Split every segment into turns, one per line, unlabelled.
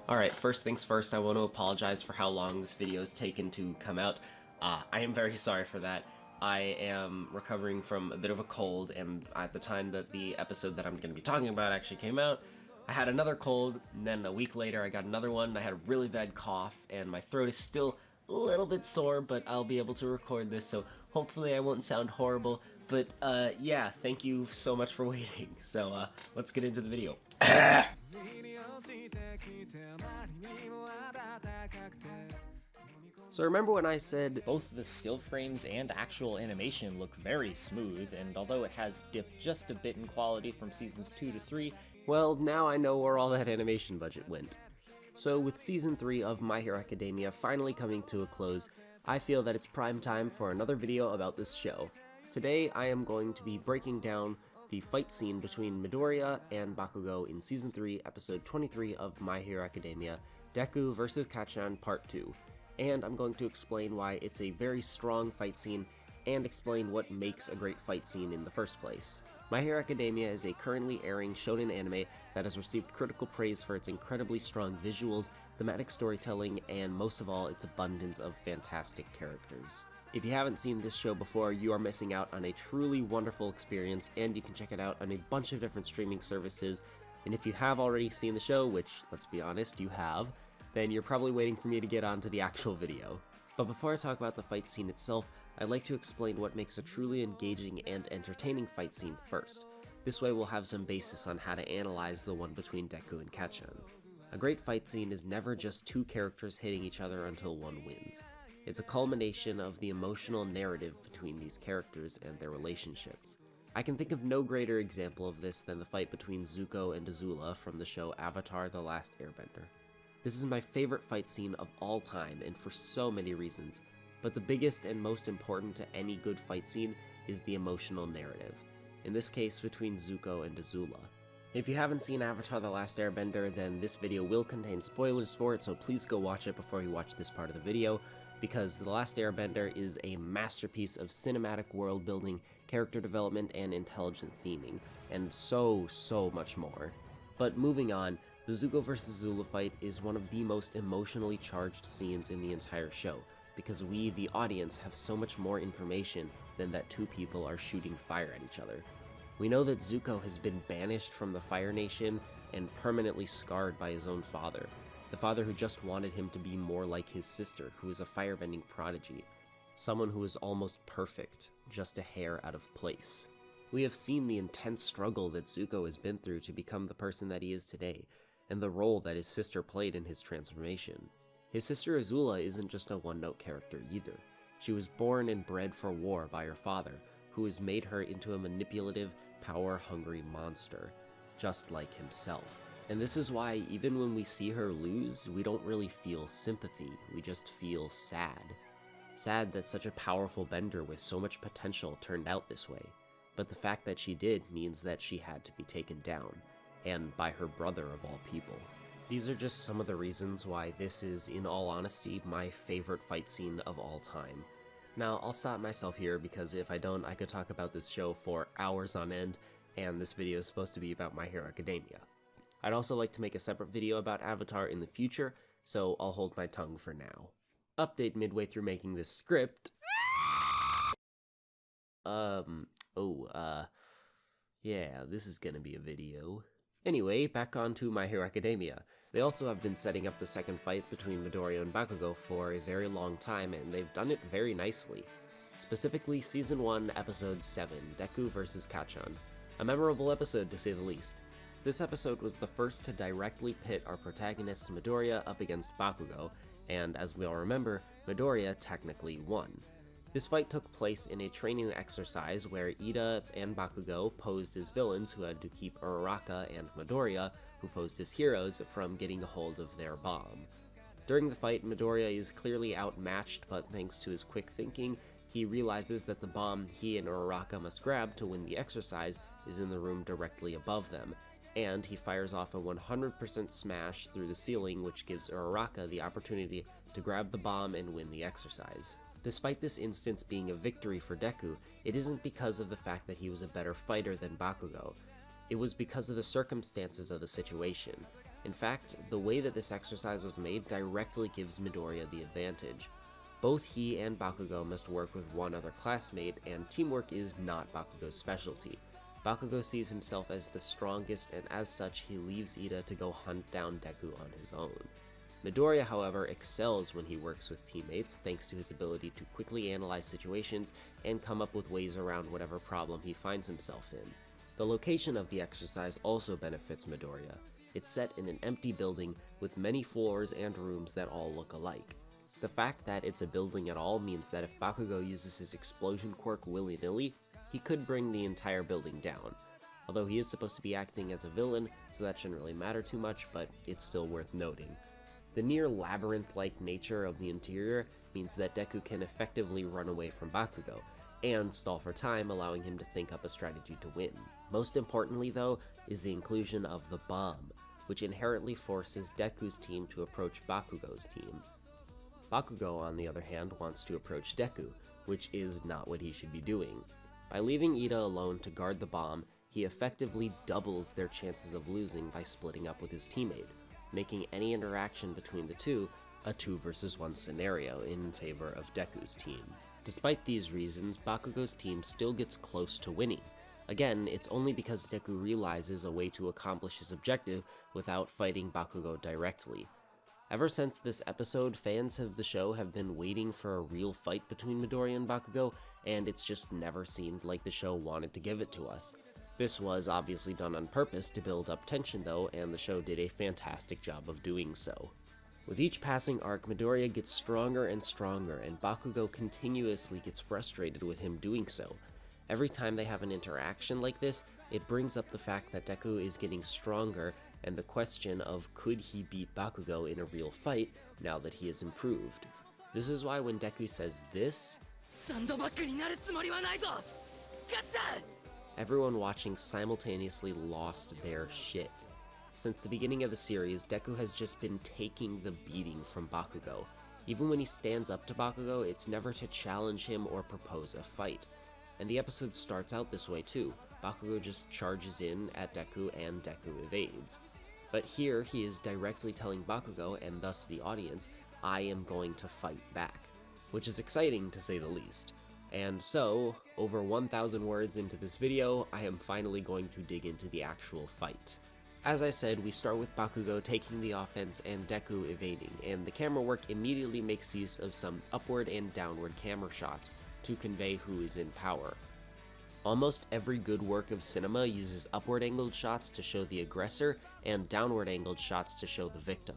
Alright, first things first, I want to apologize for how long this video has taken to come out. I am very sorry for that. I am recovering from a bit of a cold, and at the time that the episode that I'm going to be talking about actually came out, I had another cold, and then a week later I got another one. I had a really bad cough, and my throat is still a little bit sore, but I'll be able to record this, so hopefully I won't sound horrible. But yeah, thank you so much for waiting. So let's get into the video. So remember when I said
Both the still frames and actual animation look very smooth, and although it has dipped just a bit in quality from seasons 2 to 3,
well, now I know where all that animation budget went. So with season 3 of My Hero Academia finally coming to a close, I feel that it's prime time for another video about this show. Today I am going to be breaking down the fight scene between Midoriya and Bakugo in season 3, episode 23 of My Hero Academia, Deku vs. Kacchan Part 2. And I'm going to explain why it's a very strong fight scene and explain what makes a great fight scene in the first place. My Hero Academia is a currently airing shonen anime that has received critical praise for its incredibly strong visuals, thematic storytelling, and most of all, its abundance of fantastic characters. If you haven't seen this show before, you are missing out on a truly wonderful experience, and you can check it out on a bunch of different streaming services. And if you have already seen the show, which, let's be honest, you have, then you're probably waiting for me to get on to the actual video. But before I talk about the fight scene itself, I'd like to explain what makes a truly engaging and entertaining fight scene first. This way we'll have some basis on how to analyze the one between Deku and Kacchan. A great fight scene is never just two characters hitting each other until one wins. It's a culmination of the emotional narrative between these characters and their relationships. I can think of no greater example of this than the fight between Zuko and Azula from the show Avatar: The Last Airbender. This is my favorite fight scene of all time, and for so many reasons, but the biggest and most important to any good fight scene is the emotional narrative, in this case between Zuko and Azula. If you haven't seen Avatar: The Last Airbender, then this video will contain spoilers for it, so please go watch it before you watch this part of the video, because The Last Airbender is a masterpiece of cinematic world building, character development, and intelligent theming, and so much more. But moving on, the Zuko vs. Azula fight is one of the most emotionally charged scenes in the entire show, because we, the audience, have so much more information than that two people are shooting fire at each other. We know that Zuko has been banished from the Fire Nation and permanently scarred by his own father, the father who just wanted him to be more like his sister, who is a firebending prodigy, someone who is almost perfect, just a hair out of place. We have seen the intense struggle that Zuko has been through to become the person that he is today, and the role that his sister played in his transformation. His sister Azula isn't just a one-note character either. She was born and bred for war by her father, who has made her into a manipulative, power-hungry monster, just like himself. And this is why even when we see her lose, we don't really feel sympathy, we just feel sad. Sad that such a powerful bender with so much potential turned out this way. But the fact that she did means that she had to be taken down, and by her brother of all people. These are just some of the reasons why this is, in all honesty, my favorite fight scene of all time. Now, I'll stop myself here because if I don't, I could talk about this show for hours on end, and this video is supposed to be about My Hero Academia. I'd also like to make a separate video about Avatar in the future, so I'll hold my tongue for now. Update midway through making this script. Yeah, this is gonna be a video. Anyway, back on to My Hero Academia. They also have been setting up the second fight between Midoriya and Bakugo for a very long time, and they've done it very nicely. Specifically, Season 1, Episode 7, Deku vs. Kacchan. A memorable episode, to say the least. This episode was the first to directly pit our protagonist Midoriya up against Bakugo, and as we all remember, Midoriya technically won. This fight took place in a training exercise where Ida and Bakugo posed as villains who had to keep Uraraka and Midoriya, who posed as heroes, from getting a hold of their bomb. During the fight, Midoriya is clearly outmatched, but thanks to his quick thinking, he realizes that the bomb he and Uraraka must grab to win the exercise is in the room directly above them, and he fires off a 100% smash through the ceiling, which gives Uraraka the opportunity to grab the bomb and win the exercise. Despite this instance being a victory for Deku, it isn't because of the fact that he was a better fighter than Bakugo. It was because of the circumstances of the situation. In fact, the way that this exercise was made directly gives Midoriya the advantage. Both he and Bakugo must work with one other classmate, and teamwork is not Bakugo's specialty. Bakugo sees himself as the strongest, and as such, he leaves Ida to go hunt down Deku on his own. Midoriya, however, excels when he works with teammates thanks to his ability to quickly analyze situations and come up with ways around whatever problem he finds himself in. The location of the exercise also benefits Midoriya. It's set in an empty building with many floors and rooms that all look alike. The fact that it's a building at all means that if Bakugo uses his explosion quirk willy-nilly, he could bring the entire building down. Although he is supposed to be acting as a villain, so that shouldn't really matter too much, but it's still worth noting. The near labyrinth-like nature of the interior means that Deku can effectively run away from Bakugo, and stall for time, allowing him to think up a strategy to win. Most importantly, though, is the inclusion of the bomb, which inherently forces Deku's team to approach Bakugo's team. Bakugo, on the other hand, wants to approach Deku, which is not what he should be doing. By leaving Ida alone to guard the bomb, he effectively doubles their chances of losing by splitting up with his teammate, making any interaction between the two a 2 versus 1 scenario in favor of Deku's team. Despite these reasons, Bakugo's team still gets close to winning. Again, it's only because Deku realizes a way to accomplish his objective without fighting Bakugo directly. Ever since this episode, fans of the show have been waiting for a real fight between Midoriya and Bakugo, and it's just never seemed like the show wanted to give it to us. This was obviously done on purpose to build up tension though, and the show did a fantastic job of doing so. With each passing arc, Midoriya gets stronger and stronger, and Bakugo continuously gets frustrated with him doing so. Every time they have an interaction like this, it brings up the fact that Deku is getting stronger, and the question of could he beat Bakugo in a real fight now that he has improved. This is why when Deku says this, everyone watching simultaneously lost their shit. Since the beginning of the series, Deku has just been taking the beating from Bakugo. Even when he stands up to Bakugo, it's never to challenge him or propose a fight. And the episode starts out this way too. Bakugo just charges in at Deku and Deku evades. But here he is directly telling Bakugo, and thus the audience, I am going to fight back. Which is exciting to say the least. And so, over 1,000 words into this video, I am finally going to dig into the actual fight. As I said, we start with Bakugo taking the offense and Deku evading, and the camera work immediately makes use of some upward and downward camera shots to convey who is in power. Almost every good work of cinema uses upward angled shots to show the aggressor and downward angled shots to show the victim.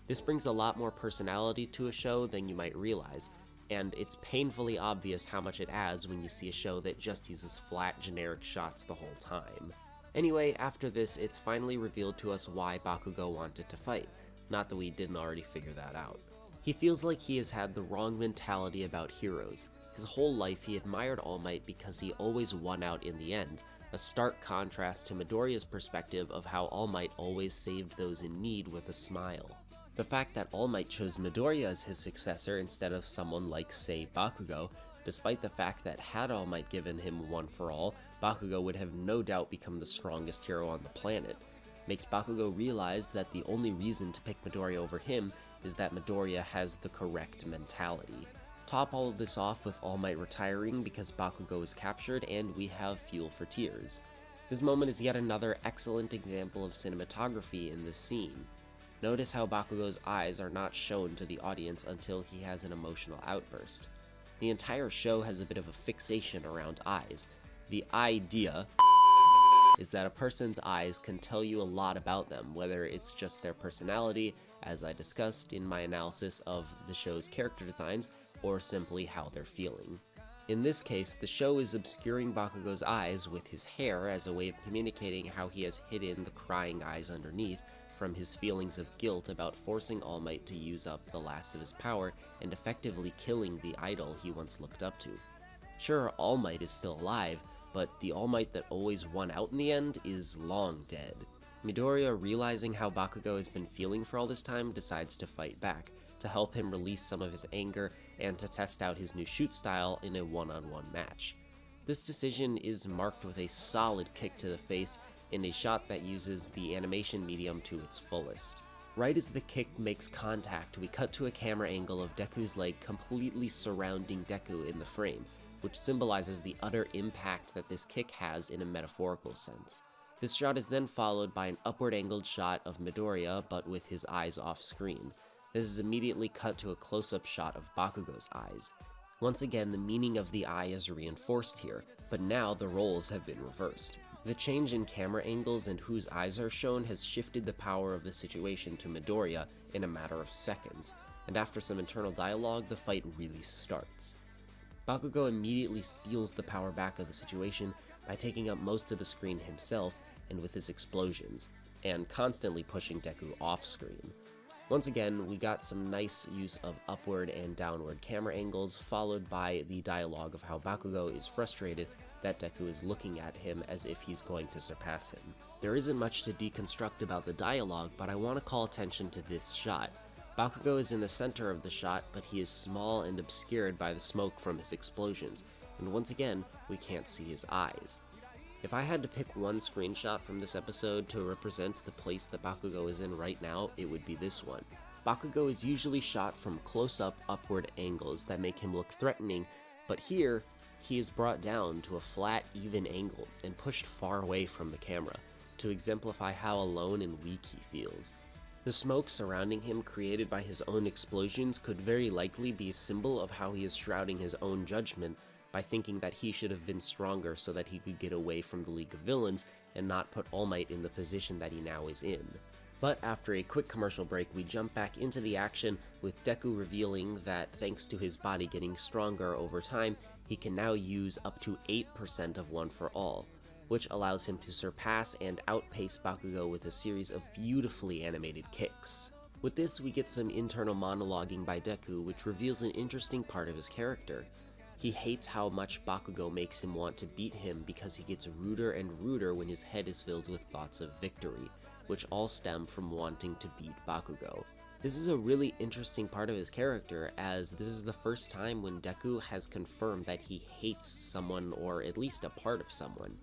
This brings a lot more personality to a show than you might realize, and it's painfully obvious how much it adds when you see a show that just uses flat, generic shots the whole time. Anyway, after this, it's finally revealed to us why Bakugo wanted to fight, not that we didn't already figure that out. He feels like he has had the wrong mentality about heroes. His whole life he admired All Might because he always won out in the end, a stark contrast to Midoriya's perspective of how All Might always saved those in need with a smile. The fact that All Might chose Midoriya as his successor instead of someone like, say, Bakugo, despite the fact that had All Might given him One for All, Bakugo would have no doubt become the strongest hero on the planet, makes Bakugo realize that the only reason to pick Midoriya over him is that Midoriya has the correct mentality. Top all of this off with All Might retiring because Bakugo is captured, and we have fuel for tears. This moment is yet another excellent example of cinematography in this scene. Notice how Bakugo's eyes are not shown to the audience until he has an emotional outburst. The entire show has a bit of a fixation around eyes. The idea is that a person's eyes can tell you a lot about them, whether it's just their personality, as I discussed in my analysis of the show's character designs, or simply how they're feeling. In this case, the show is obscuring Bakugo's eyes with his hair as a way of communicating how he has hidden the crying eyes underneath from his feelings of guilt about forcing All Might to use up the last of his power and effectively killing the idol he once looked up to. Sure, All Might is still alive, but the All Might that always won out in the end is long dead. Midoriya, realizing how Bakugo has been feeling for all this time, decides to fight back, to help him release some of his anger and to test out his new shoot style in a one-on-one match. This decision is marked with a solid kick to the face in a shot that uses the animation medium to its fullest. Right as the kick makes contact, we cut to a camera angle of Deku's leg completely surrounding Deku in the frame, which symbolizes the utter impact that this kick has in a metaphorical sense. This shot is then followed by an upward angled shot of Midoriya, but with his eyes off screen. This is immediately cut to a close-up shot of Bakugo's eyes. Once again, the meaning of the eye is reinforced here, but now the roles have been reversed. The change in camera angles and whose eyes are shown has shifted the power of the situation to Midoriya in a matter of seconds, and after some internal dialogue, the fight really starts. Bakugo immediately steals the power back of the situation by taking up most of the screen himself and with his explosions, and constantly pushing Deku off screen. Once again, we got some nice use of upward and downward camera angles, followed by the dialogue of how Bakugo is frustrated that Deku is looking at him as if he's going to surpass him. There isn't much to deconstruct about the dialogue, but I want to call attention to this shot. Bakugo is in the center of the shot, but he is small and obscured by the smoke from his explosions, and once again, we can't see his eyes. If I had to pick one screenshot from this episode to represent the place that Bakugo is in right now, it would be this one. Bakugo is usually shot from close-up upward angles that make him look threatening, but here, he is brought down to a flat, even angle and pushed far away from the camera to exemplify how alone and weak he feels. The smoke surrounding him created by his own explosions could very likely be a symbol of how he is shrouding his own judgment by thinking that he should have been stronger so that he could get away from the League of Villains and not put All Might in the position that he now is in. But after a quick commercial break, we jump back into the action with Deku revealing that thanks to his body getting stronger over time, he can now use up to 8% of One for All, which allows him to surpass and outpace Bakugo with a series of beautifully animated kicks. With this, we get some internal monologuing by Deku, which reveals an interesting part of his character. He hates how much Bakugo makes him want to beat him because he gets ruder and ruder when his head is filled with thoughts of victory, which all stem from wanting to beat Bakugo. This is a really interesting part of his character, as this is the first time when Deku has confirmed that he hates someone, or at least a part of someone.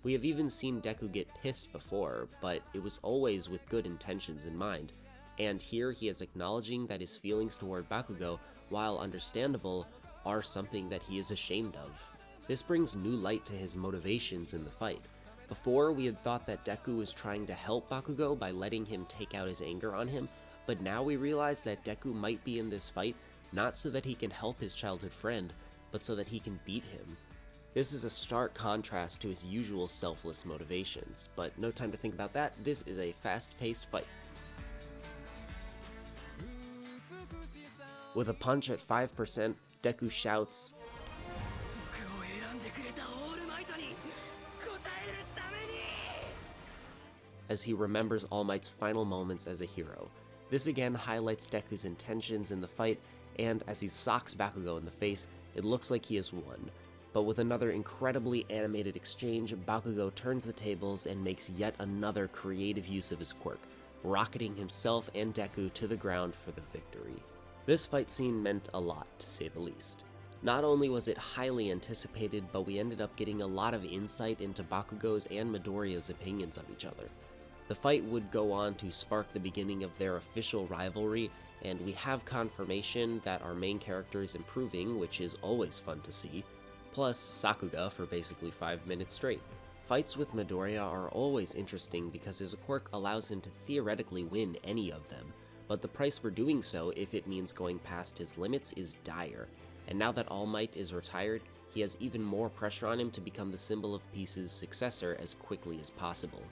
We have even seen Deku get pissed before, but it was always with good intentions in mind, and here he is acknowledging that his feelings toward Bakugo, while understandable, are something that he is ashamed of. This brings new light to his motivations in the fight. Before, we had thought that Deku was trying to help Bakugo by letting him take out his anger on him, but now we realize that Deku might be in this fight not so that he can help his childhood friend, but so that he can beat him. This is a stark contrast to his usual selfless motivations, but no time to think about that. This is a fast-paced fight. With a punch at 5%, Deku shouts, as he remembers All Might's final moments as a hero. This again highlights Deku's intentions in the fight, and as he socks Bakugo in the face, it looks like he has won. But with another incredibly animated exchange, Bakugo turns the tables and makes yet another creative use of his quirk, rocketing himself and Deku to the ground for the victory. This fight scene meant a lot, to say the least. Not only was it highly anticipated, but we ended up getting a lot of insight into Bakugo's and Midoriya's opinions of each other. The fight would go on to spark the beginning of their official rivalry, and we have confirmation that our main character is improving, which is always fun to see, plus Sakuga for basically 5 minutes straight. Fights with Midoriya are always interesting because his quirk allows him to theoretically win any of them, but the price for doing so, if it means going past his limits, is dire, and now that All Might is retired, he has even more pressure on him to become the symbol of peace's successor as quickly as possible.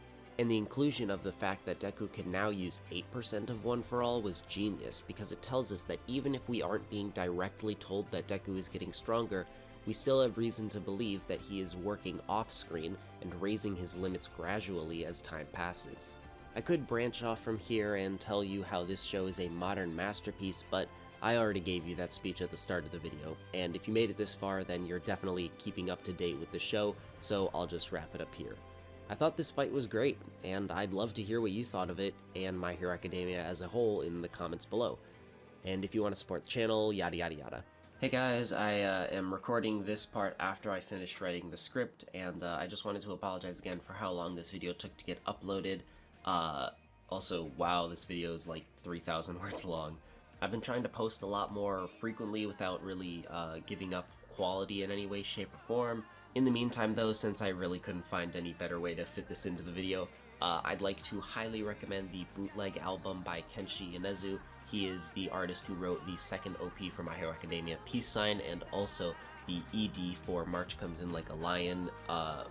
And the inclusion of the fact that Deku can now use 8% of One for All was genius, because it tells us that even if we aren't being directly told that Deku is getting stronger, we still have reason to believe that he is working off-screen and raising his limits gradually as time passes. I could branch off from here and tell you how this show is a modern masterpiece, but I already gave you that speech at the start of the video, and if you made it this far, then you're definitely keeping up to date with the show, so I'll just wrap it up here. I thought this fight was great, and I'd love to hear what you thought of it and My Hero Academia as a whole in the comments below. And if you want to support the channel, yada yada yada. Hey guys, I am recording this part after I finished writing the script, and I just wanted to apologize again for how long this video took to get uploaded. Also, wow, this video is like 3,000 words long. I've been trying to post a lot more frequently without really giving up quality in any way, shape, or form. In the meantime though, since I really couldn't find any better way to fit this into the video, I'd like to highly recommend the Bootleg album by Kenshi Yonezu. He is the artist who wrote the second OP for My Hero Academia, Peace Sign, and also the ED for March Comes In Like a Lion,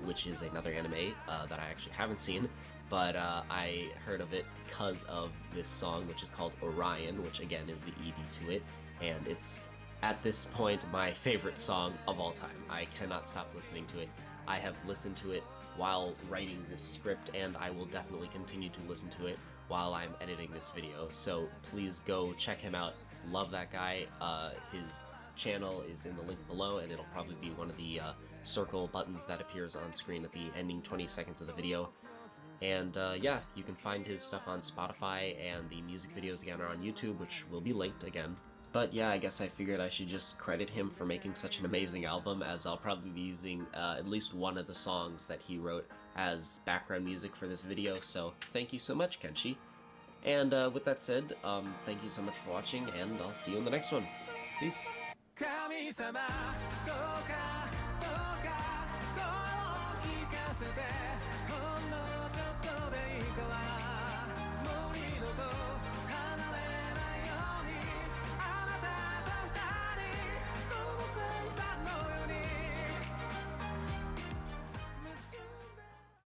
which is another anime that I actually haven't seen, but I heard of it because of this song, which is called Orion, which again is the ED to it, and it's, at this point, my favorite song of all time. I cannot stop listening to it. I have listened to it while writing this script, and I will definitely continue to listen to it while I'm editing this video, so please go check him out. Love that guy. His channel is in the link below, and it'll probably be one of the circle buttons that appears on screen at the ending 20 seconds of the video. And yeah, you can find his stuff on Spotify, and the music videos again are on YouTube, which will be linked again. But yeah, I guess I figured I should just credit him for making such an amazing album, as I'll probably be using at least one of the songs that he wrote as background music for this video, so thank you so much, Kenshi. And with that said, thank you so much for watching, and I'll see you in the next one. Peace.